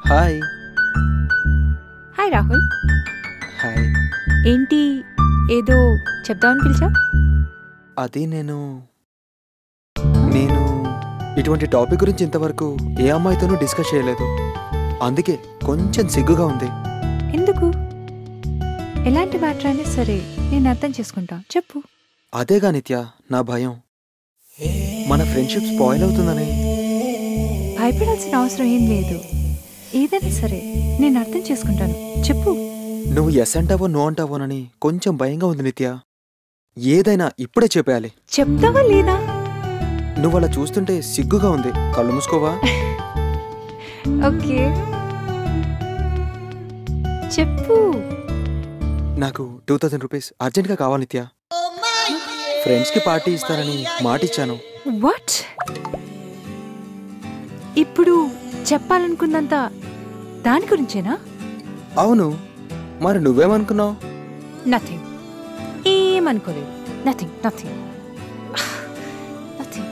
Hi. Hi Rahul. Hi. ఏంటి ఏదో చెప్దామని పిలిచా? అది నేను ఇటువంటి టాపిక్ గురించి ఇంతవరకు ఏ అమ్మాయితోనూ డిస్కస్ చేయలేదు. అందుకే కొంచెం సిగ్గుగా ఉంది. ఎందుకు? ఎలాంటి మ్యాటర్ అయినా సరే నేను అర్థం చేసుకుంటా, చెప్పు. అదేగా నిత్య నా భయం, మన ఫ్రెండ్షిప్ స్పాయిల్ అవుతుందని. భయపడాల్సిన అవసరం ఏం లేదు. ఏదైనా సరే నేను అర్థం చేసుకుంటాను, చెప్పు. నువ్వు ఎస్ అంటావో నో అంటావోనని కొంచెం భయంగా ఉంది నిత్య. ఏదైనా ఇప్పుడే చెప్పేయాలి. చెప్తావా లేదా? నువ్వు అలా చూస్తుంటే సిగ్గుగా ఉంది. కళ్ళు మూసుకోవా? ఓకే, చెప్పు. నాకు 2000 రూపీస్ అర్జెంట్గా కావాలి నిత్య. ఫ్రెండ్స్కి పార్టీ ఇస్తానని మాటిచ్చాను. వాట్? ఇప్పుడు చెప్పాలనుకున్నంత దాని గురించేనా? అవును, మరి నువ్వేమనుకున్నావు? నథింగ్, ఏమనుకోలేదు. Nothing nothing nothing.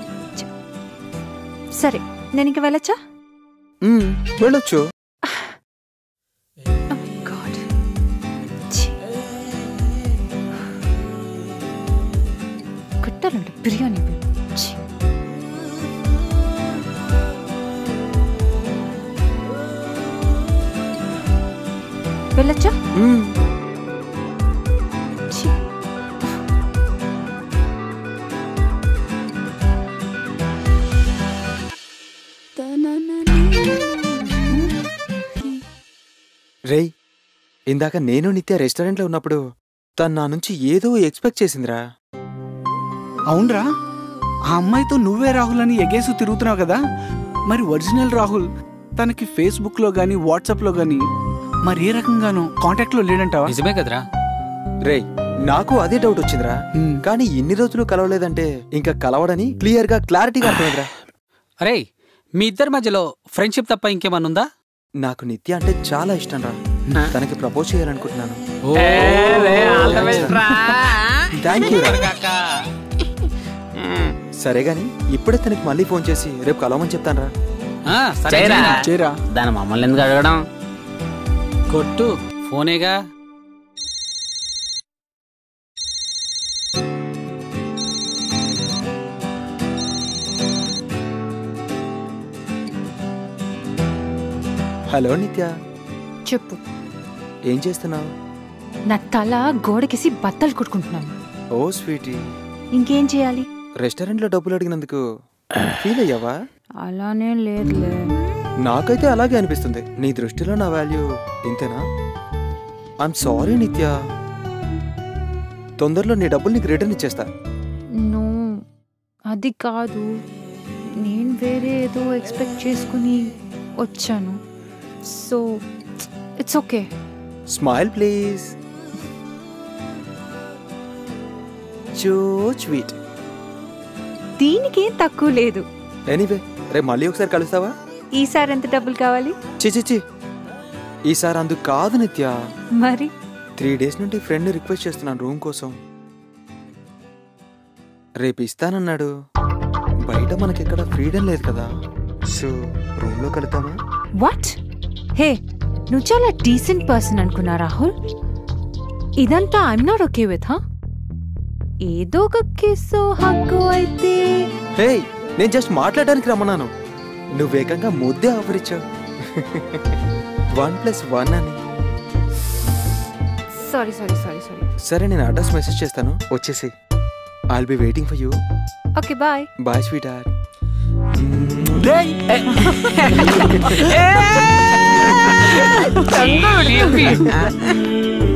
సరే, నేను ఇంక వెళ్ళొచ్చా? వెళ్ళొచ్చు. కొట్టాలంటే బిర్యానీ వెళ్ళొచ్చా? రేయ్, ఇందాక నేను నిత్య రెస్టారెంట్లో ఉన్నప్పుడు తను నా నుంచి ఏదో ఎక్స్పెక్ట్ చేసిందిరా. అవునరా, ఆ అమ్మాయితో నువ్వే రాహుల్ అని ఎగేసు తిరుగుతున్నావు కదా. మరి ఒరిజినల్ రాహుల్ తనకి ఫేస్బుక్లో గానీ వాట్సాప్లో గానీ మరి ఏ రకంగానో కాంటాక్ట్లో లేడంటావా? నిజమే కదరా. రేయ్, నాకు అదే డౌట్ వచ్చిందిరా. కానీ ఇన్ని రోజులు కలవలేదంటే ఇంకా కలవడని క్లియర్గా క్లారిటీగా అర్థమైందిరా. అరే, మీ ఇద్దరి మధ్యలో ఫ్రెండ్షిప్ తప్ప ఇంకేమన్నుందా? నాకు నిత్య అంటే చాలా ఇష్టం రా. తనకి ప్రపోజ్ చేయాలనుకుంటున్నాను. థ్యాంక్ యూ రా. సరే గాని ఇప్పుడే తనకి మళ్ళీ ఫోన్ చేసి రేపు కలవమని చెప్తాను రా. దాని మమ్మల్ని ఎందుకు అడగడం? కొట్టు, ఫోనేగా. హలో నిత్య. చెప్పు. ఏం చేస్తున్నావు? నా తల గోడకేసి బట్టలు కొట్టుకుంటున్నాను. ఓ స్వీటీ. ఇంకేం చేయాలి? రెస్టారెంట్లో డబ్బులు అడిగినందుకు ఫీల్ అయ్యావా? అలానే లేదులే. నాకైతే అలాగే అనిపిస్తుంది. నీ దృష్టిలో నా వాల్యూ ఇంతేనా? ఐఎమ్ సారీ నిత్య. తొందరలో నీ డబ్బులు నీకు రిటర్న్ ఇచ్చేస్తా. నో, అది కాదు. నేను వేరే ఏదో ఎక్స్పెక్ట్ చేసుకుని వచ్చాను. So it's okay. Smile please. So sweet. దీనికేం తక్కువ లేదు. ఎనీవే, రేపు మళ్ళీ ఒకసారి కలుస్తావా? ఈసారి ఎంత డబ్బులు కావాలి? చిచిచి, ఈసారి అందుకు కాదు నిత్య. మరి 3 days నుండి ఫ్రెండ్ని రిక్వెస్ట్ చేస్తున్నాను రూమ్ కోసం. రేపు ఇస్తానన్నాడు. బయట మనకెక్కడ ఫ్రీడమ్ లేదు కదా. సో రూమ్లో కలుద్దామా? వాట్? హే, నువ్వు చాలా డీసెంట్ పర్సన్ అనుకున్నా రాహుల్. ఇదంతా ఐఎమ్ నాట్ ఓకే విత్. ఏదో ఒక కిస్సో హగ్గు అయితే. హే, నేను జస్ట్ మాట్లాడడానికి రమ్మన్నాను. నువ్వు వేగంగా ముద్దే ఆఫర్ ఇచ్చావు. 1+1 అని. సారీ. సరే, నేను అడ్రస్ మెసేజ్ చేస్తాను, వచ్చేసి. I will be waiting for you. Okay, bye. Bye sweetheart.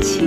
ఛీ.